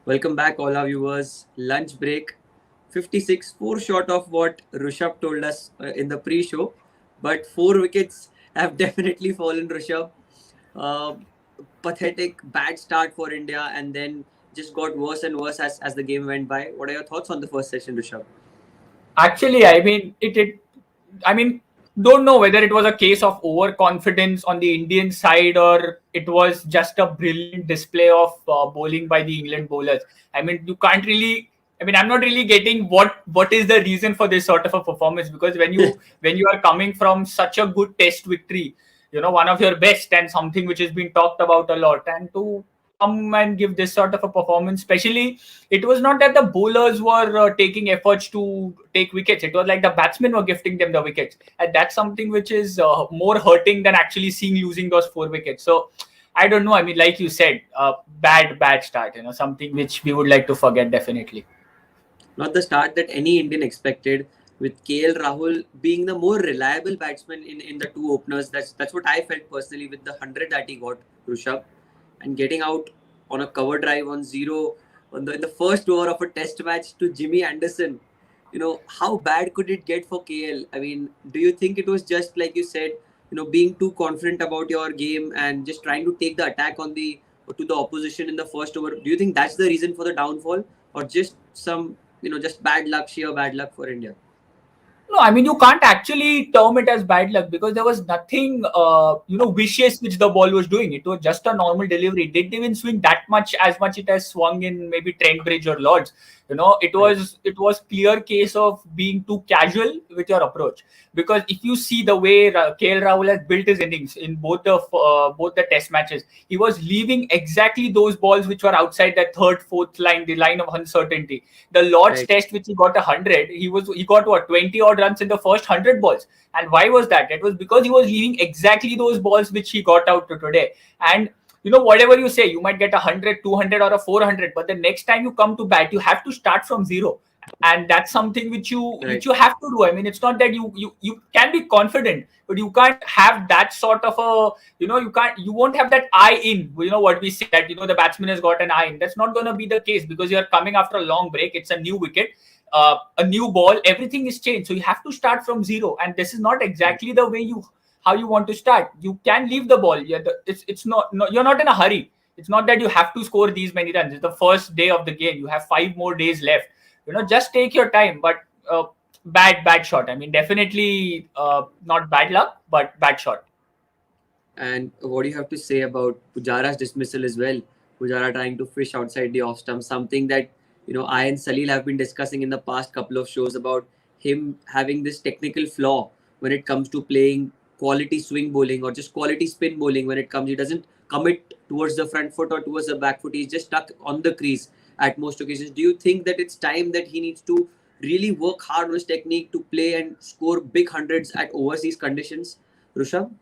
Welcome back, all our viewers. Lunch break 56, four short of what Rishabh told us in the pre show, but four wickets have definitely fallen, Rishabh. Uh, Pathetic, bad start for India, and then just got worse and worse as the game went by. What are your thoughts on the first session, Rishabh? Actually, I mean, don't know whether it was a case of overconfidence on the Indian side or it was just a brilliant display of bowling by the England bowlers. I mean, you can't really. I mean, I'm not really getting what is the reason for this sort of a performance, because when you are coming from such a good Test victory, one of your best and something which has been talked about a lot, and to come and give this sort of a performance, especially it was not that the bowlers were taking efforts to take wickets. It was like the batsmen were gifting them the wickets, and that's something which is more hurting than actually seeing losing those 4 wickets. So I don't know. I mean, like you said, bad start. Something which we would like to forget definitely. Not the start that any Indian expected, with KL Rahul being the more reliable batsman in the two openers. That's what I felt personally with the 100 that he got, Rishabh, and getting out on a cover drive on zero in the first over of a Test match to Jimmy Anderson. How bad could it get for KL? I mean, do you think it was just like you said, being too confident about your game and just trying to take the attack on the to the opposition in the first over? Do you think that's the reason for the downfall, or just some just bad luck, sheer bad luck for India? No, I mean, you can't actually term it as bad luck because there was nothing, vicious which the ball was doing. It was just a normal delivery. It didn't even swing that much as much it has swung in maybe Trent Bridge or Lords. It Right. was clear case of being too casual with your approach. Because if you see the way KL Rahul has built his innings in both the Test matches, he was leaving exactly those balls which were outside that third, fourth line, the line of uncertainty. The Lord's Right. Test, which he got 100, he got what 20 odd runs in the first 100 balls. And why was that? It was because he was leaving exactly those balls which he got out to today. And whatever you say, you might get 100, 200, or a 400, but the next time you come to bat, you have to start from zero. And that's something which Right. you have to do. I mean, it's not that you can be confident, but you can't have that sort of a you won't have that eye in, what we say, that the batsman has got an eye in. That's not going to be the case because you're coming after a long break. It's a new wicket, a new ball, everything is changed, so you have to start from zero, and this is not exactly the way you how you want to start. You can leave the ball. It's not, no, you're not in a hurry. It's not that you have to score these many runs. It's the first day of the game. You have 5 more days left. Just take your time. But bad shot. I mean, definitely not bad luck, but bad shot. And what do you have to say about Pujara's dismissal as well? Pujara trying to fish outside the off stump, something that I and Salil have been discussing in the past couple of shows about him having this technical flaw when it comes to playing quality swing bowling or just quality spin bowling. When it comes, he doesn't commit towards the front foot or towards the back foot. He's just stuck on the crease at most occasions. Do you think that it's time that he needs to really work hard on his technique to play and score big hundreds at overseas conditions, Rishabh?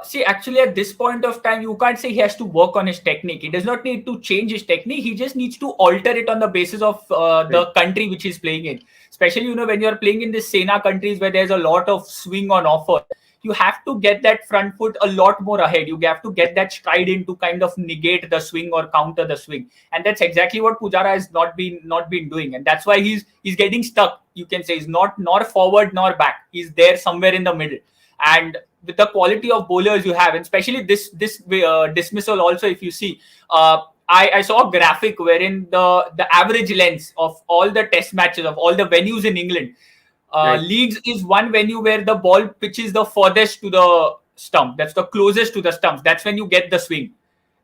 See, actually, at this point of time, you can't say he has to work on his technique. He does not need to change his technique. He just needs to alter it on the basis of Right. the country which he's playing in. Especially, when you're playing in the Sena countries where there's a lot of swing on offer, you have to get that front foot a lot more ahead. You have to get that stride in to kind of negate the swing or counter the swing, and that's exactly what Pujara has not been doing, and that's why he's getting stuck. You can say he's not nor forward nor back. He's there somewhere in the middle, and with the quality of bowlers you have, and especially this dismissal also, if you see, I saw a graphic wherein the average lengths of all the Test matches of all the venues in England, Right. Leeds is one venue where the ball pitches the furthest to the stump. That's the closest to the stumps. That's when you get the swing. Right.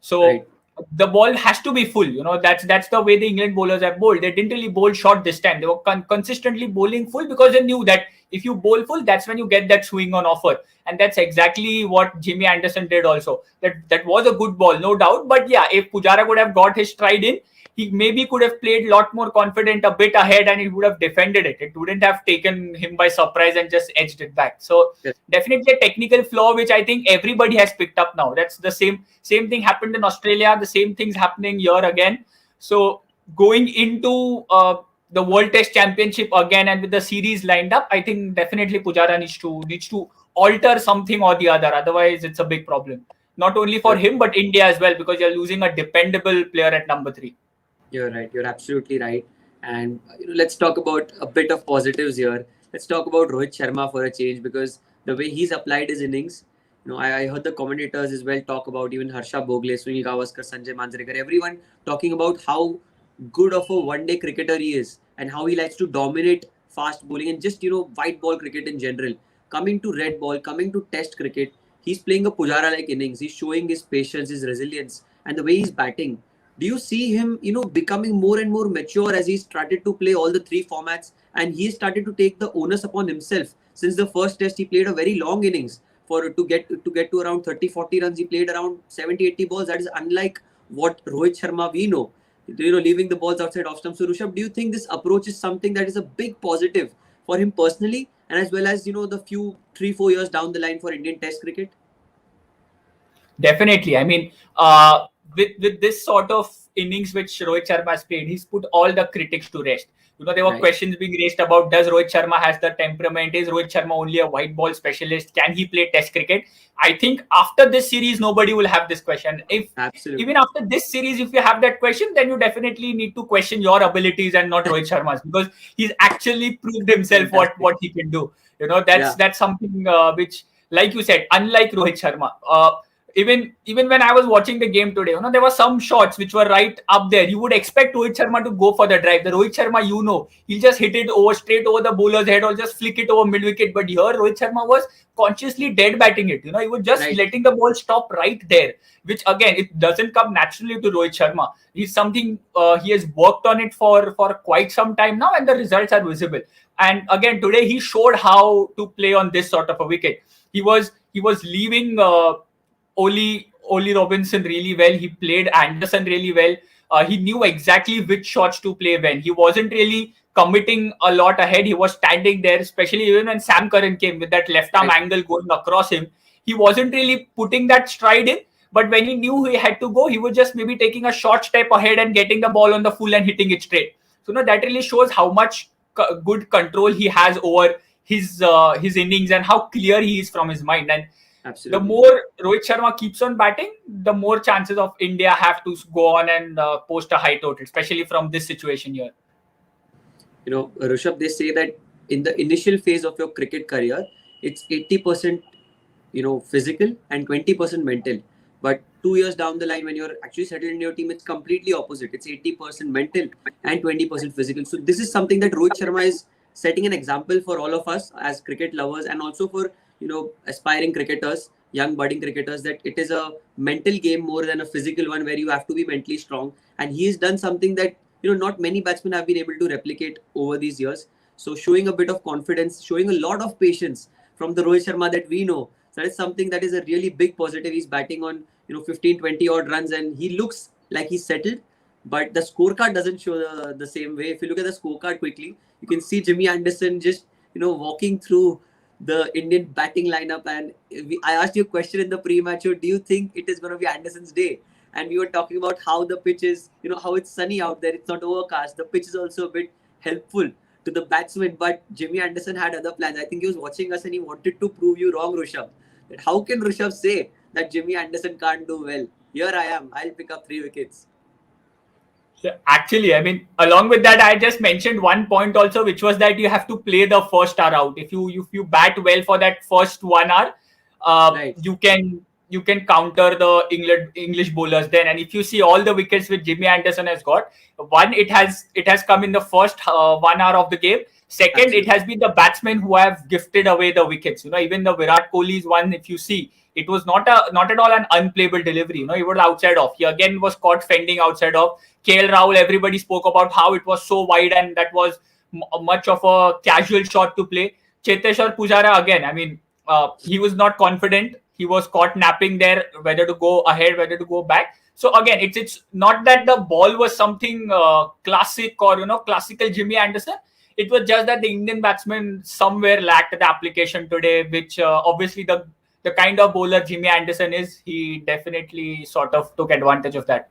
So the ball has to be full. That's the way the England bowlers have bowled. They didn't really bowl short this time. They were consistently bowling full because they knew that if you bowl full, that's when you get that swing on offer. And that's exactly what Jimmy Anderson did also. That was a good ball, no doubt. But yeah, if Pujara could have got his stride in, he maybe could have played a lot more confident, a bit ahead, and he would have defended it. It wouldn't have taken him by surprise and just edged it back. So Yes. definitely a technical flaw, which I think everybody has picked up now. That's the same thing happened in Australia. The same thing's happening here again. So going into the World Test Championship again, and with the series lined up, I think definitely Pujara needs to alter something or the other. Otherwise, it's a big problem. Not only for him but India as well, because you're losing a dependable player at number 3. You're right. You're absolutely right. And let's talk about a bit of positives here. Let's talk about Rohit Sharma for a change, because the way he's applied his innings, I heard the commentators as well talk about, even Harsha Bhogle, Sunil Gavaskar, Sanjay Manjrekar, everyone talking about how good of a one-day cricketer he is and how he likes to dominate fast bowling and just white ball cricket in general. Coming to red ball, coming to Test cricket, he's playing a Pujara-like innings. He's showing his patience, his resilience, and the way he's batting. Do you see him, becoming more and more mature as he started to play all the three formats, and he started to take the onus upon himself? Since the first Test, he played a very long innings for to get to around 30-40 runs. He played around 70-80 balls. That is unlike what Rohit Sharma we know. Leaving the balls outside off stump. So Rishabh, do you think this approach is something that is a big positive for him personally, and as well as the few 3-4 years down the line for Indian Test cricket? Definitely. I mean, with this sort of innings which Rohit Sharma has played, he's put all the critics to rest. There were Right. questions being raised about, does Rohit Sharma has the temperament? Is Rohit Sharma only a white ball specialist? Can he play Test cricket? I think after this series, nobody will have this question. If even Absolutely. after this series, if you have that question, then you definitely need to question your abilities and not Rohit Sharma's, because he's actually proved himself Fantastic. what he can do. That's Yeah. that's something which, like you said, unlike Rohit Sharma. Even when I was watching the game today, there were some shots which were right up there. You would expect Rohit Sharma to go for the drive. The Rohit Sharma, he'll just hit it over straight over the bowler's head or just flick it over mid wicket. But here, Rohit Sharma was consciously dead batting it. He was just Right. letting the ball stop right there, which again, it doesn't come naturally to Rohit Sharma. He's something he has worked on it for quite some time now, and the results are visible. And again, today he showed how to play on this sort of a wicket. He was leaving. Oli Robinson really well. He played Anderson really well. He knew exactly which shots to play when. He wasn't really committing a lot ahead. He was standing there, especially even when Sam Curran came with that left arm Right. angle going across him. He wasn't really putting that stride in. But when he knew he had to go, he was just maybe taking a short step ahead and getting the ball on the full and hitting it straight. So that really shows how much good control he has over his innings and how clear he is from his mind. And the Absolutely. more Rohit Sharma keeps on batting, the more chances of India have to go on and post a high total, especially from this situation here. Rishabh, they say that in the initial phase of your cricket career, it's 80%, physical and 20% mental. But 2 years down the line, when you're actually settled in your team, it's completely opposite. It's 80% mental and 20% physical. So this is something that Rohit Sharma is setting an example for all of us as cricket lovers, and also for aspiring cricketers, young budding cricketers, that it is a mental game more than a physical one, where you have to be mentally strong. And he has done something that not many batsmen have been able to replicate over these years. So showing a bit of confidence, showing a lot of patience from the Rohit Sharma that we know. So that is something that is a really big positive. He's batting on 15, 20 odd runs, and he looks like he's settled. But the scorecard doesn't show the same way. If you look at the scorecard quickly, you can see Jimmy Anderson just walking through the Indian batting lineup. And I asked you a question in the pre-match: do you think it is going to be Anderson's day? And we were talking about how the pitch is, how it's sunny out there. It's not overcast. The pitch is also a bit helpful to the batsman. But Jimmy Anderson had other plans. I think he was watching us and he wanted to prove you wrong, Rishabh. That how can Rishabh say that Jimmy Anderson can't do well? Here I am. I'll pick up 3 wickets. Actually, I mean, along with that, I just mentioned one point also, which was that you have to play the first hour out. If you bat well for that first 1 hour, Right. you can counter the English bowlers then. And if you see all the wickets which Jimmy Anderson has got, one, it has come in the first 1 hour of the game. Second, it Absolutely. has been the batsmen who have gifted away the wickets. Even the Virat Kohli's one, if you see, it was not at all an unplayable delivery. He was outside off. He again was caught fending outside off. KL Rahul, everybody spoke about how it was so wide and that was much of a casual shot to play. Cheteshwar Pujara, again, I mean, he was not confident. He was caught napping there, whether to go ahead, whether to go back. So again, it's not that the ball was something classic or classical Jimmy Anderson. It was just that the Indian batsmen somewhere lacked the application today, which obviously the kind of bowler Jimmy Anderson is, he definitely sort of took advantage of that.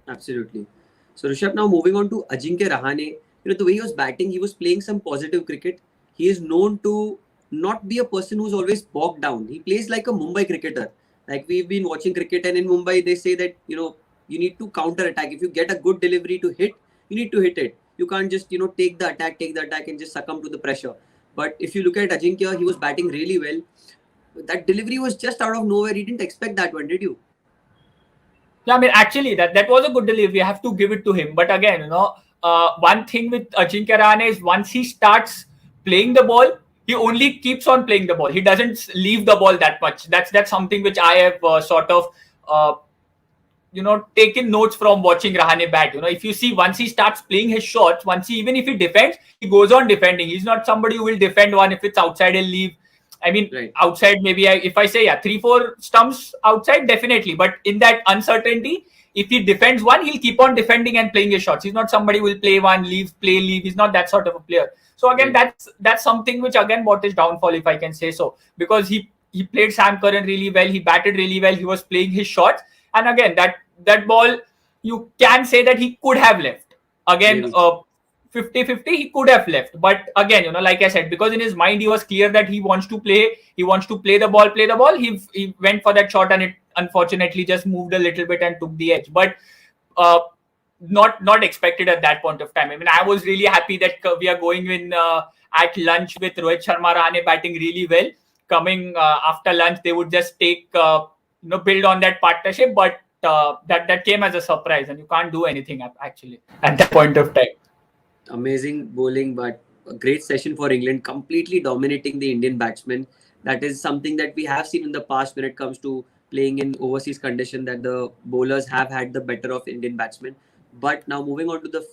Absolutely. So Rishabh, now moving on to Ajinkya Rahane, the way he was batting, he was playing some positive cricket. He is known to not be a person who's always bogged down. He plays like a Mumbai cricketer. Like we've been watching cricket, and in Mumbai they say that you need to counter attack. If you get a good delivery to hit, you need to hit it. You can't just, take the attack and just succumb to the pressure. But if you look at Ajinkya, he was batting really well. That delivery was just out of nowhere. He didn't expect that one, did you? Yeah, I mean, actually, that was a good delivery. We have to give it to him. But again, one thing with Ajinkya Rahane is once he starts playing the ball, he only keeps on playing the ball. He doesn't leave the ball that much. That's something which I have sort of uh, taken notes from watching Rahane bat. If you see, once he starts playing his shots, even if he defends, he goes on defending. He's not somebody who will defend one if it's outside and leave. I mean, Right. outside, maybe if I say, 3-4 stumps outside, definitely. But in that uncertainty, if he defends one, he'll keep on defending and playing his shots. He's not somebody who will play one, leave. He's not that sort of a player. So again, Right. that's something which again what is downfall, if I can say so, because he played Sam Curran really well. He batted really well. He was playing his shots, and again that ball, you can say that he could have left. Again, Maybe. 50-50, he could have left. But again, like I said, because in his mind he was clear that he wants to play the ball. He went for that shot, and it unfortunately just moved a little bit and took the edge. But uh, not expected at that point of time. I mean, I was really happy that we are going in at lunch with Rohit Sharma, Rahane batting really well. Coming after lunch, they would just take build on that partnership, but that came as a surprise, and you can't do anything actually at that point of time. Amazing bowling, but a great session for England, completely dominating the Indian batsmen. That is something that we have seen in the past when it comes to playing in overseas condition, that the bowlers have had the better of Indian batsmen. But now moving on to the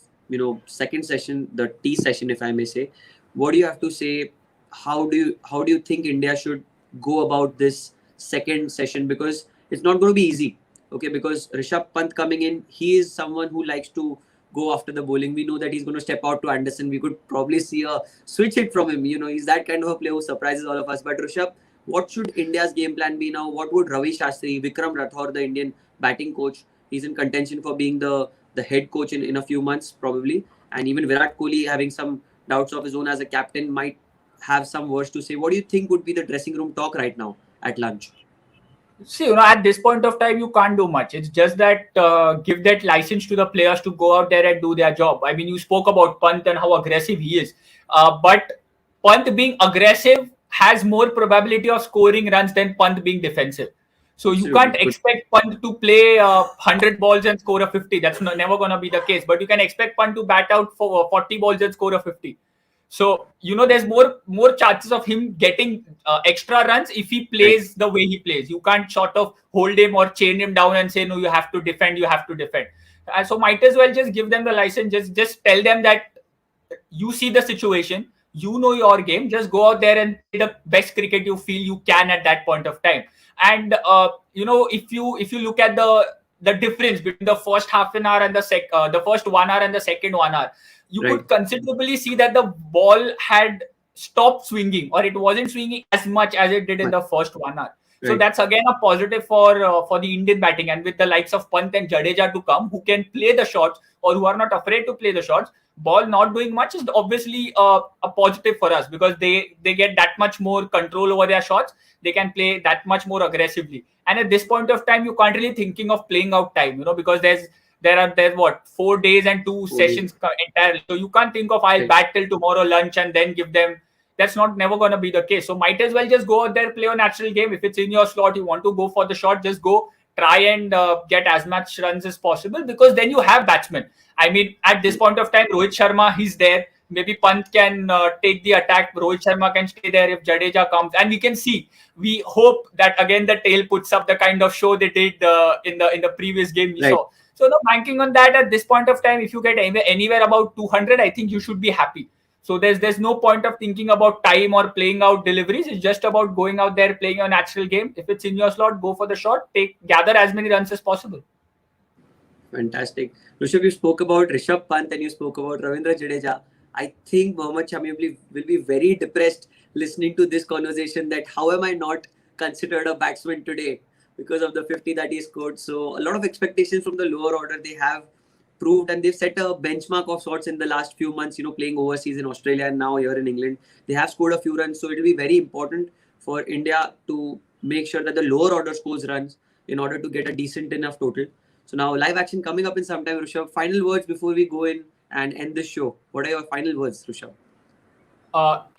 second session, the T session, if I may say, what do you have to say? How do you think India should go about this second session? Because it's not going to be easy. Okay, because Rishabh Pant coming in, he is someone who likes to go after the bowling. We know that he's going to step out to Anderson. We could probably see a switch hit from him. He's that kind of a player who surprises all of us. But Rishabh, what should India's game plan be now? What would Ravi Shastri, Vikram Rathore, the Indian batting coach, he's in contention for being the head coach in a few months probably. And even Virat Kohli, having some doubts of his own as a captain, might have some words to say. What do you think would be the dressing room talk right now at lunch? See, at this point of time, you can't do much. It's just that give that license to the players to go out there and do their job. I mean, you spoke about Pant and how aggressive he is. But Pant being aggressive has more probability of scoring runs than Pant being defensive. So you Absolutely. can't expect Pant to play 100 balls and score a 50. That's never going to be the case. But you can expect Pant to bat out for 40 balls and score a 50. So there's more chances of him getting extra runs if he plays the way he plays. You can't sort of hold him or chain him down and say, no, you have to defend. So might as well just give them the license. Just tell them that you see the situation, you know your game. Just go out there and play the best cricket you feel you can at that point of time. And if you look at the difference between the first half an hour and the first 1 hour and the second 1 hour, you could considerably see that the ball had stopped swinging, or it wasn't swinging as much as it did in the first 1 hour. So that's again a positive for the Indian batting, and with the likes of Pant and Jadeja to come, who can play the shots or who are not afraid to play the shots. Ball not doing much is obviously a positive for us, because they get that much more control over their shots. They can play that much more aggressively. And at this point of time, you can't really thinking of playing out time, because there's what, 4 days and 2 sessions entirely. So you can't think of I'll bat till tomorrow lunch and then give them. That's never going to be the case. So might as well just go out there, play a natural game. If it's in your slot, you want to go for the shot, just go try and get as much runs as possible, because then you have batsmen. I mean, at this point of time, Rohit Sharma, he's there. Maybe Pant can take the attack. Rohit Sharma can stay there if Jadeja comes, and we can see. We hope that again the tail puts up the kind of show they did in the previous game we saw. So banking on that at this point of time, if you get anywhere about 200, I think you should be happy. So there's no point of thinking about time or playing out deliveries. It's just about going out there, playing a natural game. If it's in your slot, go for the shot. Gather as many runs as possible. Fantastic. Rishabh, you spoke about Rishabh Pant and you spoke about Ravindra Jadeja. I think Mohammad Shami will be very depressed listening to this conversation, that how am I not considered a batsman today because of the 50 that he scored. So a lot of expectations from the lower order. They have proved, and they've set a benchmark of sorts in the last few months, playing overseas in Australia and now here in England. They have scored a few runs. So it'll be very important for India to make sure that the lower order scores runs in order to get a decent enough total. So now live action coming up in some time, Rishabh. Final words before we go in and end the show. What are your final words, Rishabh?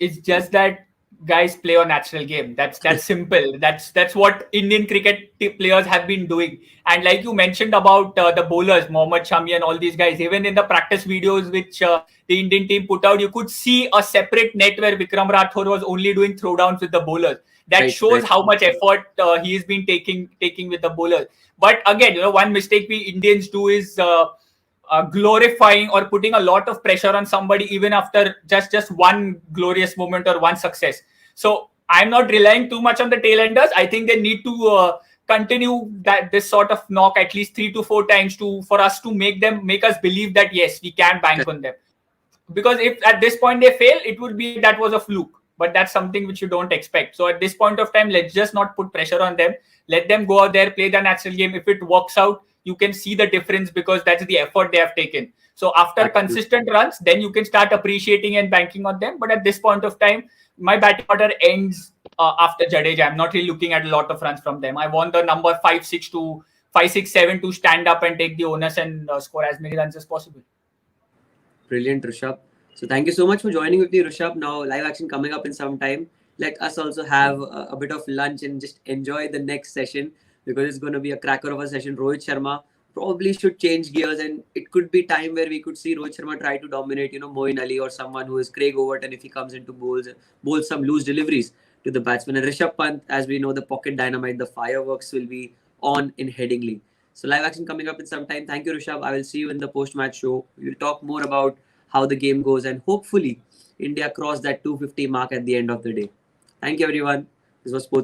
It's just that guys play a natural game. That's simple. That's what Indian cricket players have been doing. And like you mentioned about the bowlers, Mohammad Shami and all these guys, even in the practice videos which the Indian team put out, you could see a separate net where Vikram Rathore was only doing throwdowns with the bowlers. That Right, shows right. how much effort he has been taking with the bowlers. But again, one mistake we Indians do is glorifying or putting a lot of pressure on somebody even after just one glorious moment or one success. So I'm not relying too much on the tailenders. I think they need to continue that this sort of knock at least 3 to 4 times to for us to make us believe that yes, we can bank on them. Because if at this point they fail, it would be that was a fluke. But that's something which you don't expect. So at this point of time, let's just not put pressure on them. Let them go out there, play the natural game. If it works out, you can see the difference because that's the effort they have taken. So after Absolutely. consistent runs, then you can start appreciating and banking on them. But at this point of time, my batting order ends after Jadeja. I'm not really looking at a lot of runs from them. I want the number 5, 6 to stand up and take the onus and score as many runs as possible. Brilliant, Rishabh. So thank you so much for joining with me, Rishabh. Now live action coming up in some time. Let us also have a bit of lunch and just enjoy the next session because it's going to be a cracker of a session. Rohit Sharma probably should change gears, and it could be time where we could see Rohit Sharma try to dominate, Moeen Ali or someone who is Craig Overton if he comes into bowls some loose deliveries to the batsman. And Rishabh Pant, as we know, the pocket dynamite, the fireworks will be on in Headingley. So live action coming up in some time. Thank you, Rishabh. I will see you in the post-match show. We'll talk more about how the game goes and hopefully India cross that 250 mark at the end of the day. Thank you, everyone. This was Sports.